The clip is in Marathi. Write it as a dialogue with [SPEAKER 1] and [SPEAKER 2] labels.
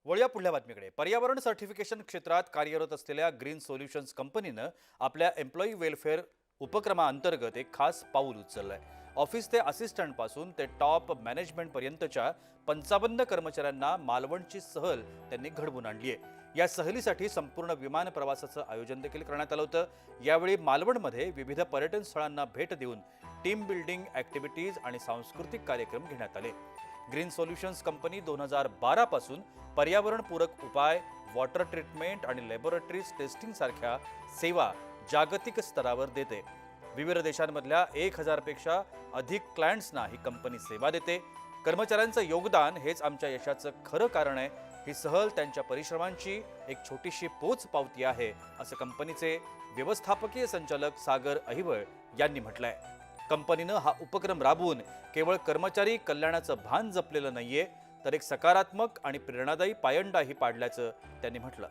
[SPEAKER 1] वळूया पुढल्या बातमीकडे। पर्यावरण सर्टिफिकेशन क्षेत्रात कार्यरत असलेल्या ग्रीन सोल्युशन्स कंपनीनं आपल्या एम्प्लॉई वेलफेअर उपक्रमाअंतर्गत एक खास पाऊल उचललंय। ऑफिस ते असिस्टंट पासून ते टॉप मॅनेजमेंट पर्यंतच्या 55 कर्मचाऱ्यांना मालवणची सहल त्यांनी घडवून आणली आहे। या सहलीसाठी संपूर्ण विमान प्रवासाचं आयोजन देखील करण्यात आलं होतं। यावेळी मालवणमध्ये विविध पर्यटन स्थळांना भेट देऊन टीम बिल्डिंग ॲक्टिव्हिटीज आणि सांस्कृतिक कार्यक्रम घेण्यात आले। ग्रीन सोल्युशन्स कंपनी 2012 पासून पर्यावरणपूरक उपाय, वॉटर ट्रीटमेंट आणि लॅबोरेटरीज टेस्टिंग सारख्या सेवा जागतिक स्तरावर देते। विविध देशांमधल्या 1000 पेक्षा अधिक क्लायंट्सना ही कंपनी सेवा देते। कर्मचाऱ्यांचं योगदान हेच आमच्या यशाचं खरं कारण आहे। ही सहल त्यांच्या परिश्रमांची एक छोटीशी पोच पावती आहे, असं कंपनीचे व्यवस्थापकीय संचालक सागर अहिवळ यांनी म्हटलंय। कंपनीनं हा उपक्रम राबवून केवळ कर्मचारी कल्याणाचं भान जपलेलं नाहीये, तर एक सकारात्मक आणि प्रेरणादायी पायंडाही पाडल्याचं त्यांनी म्हटलं।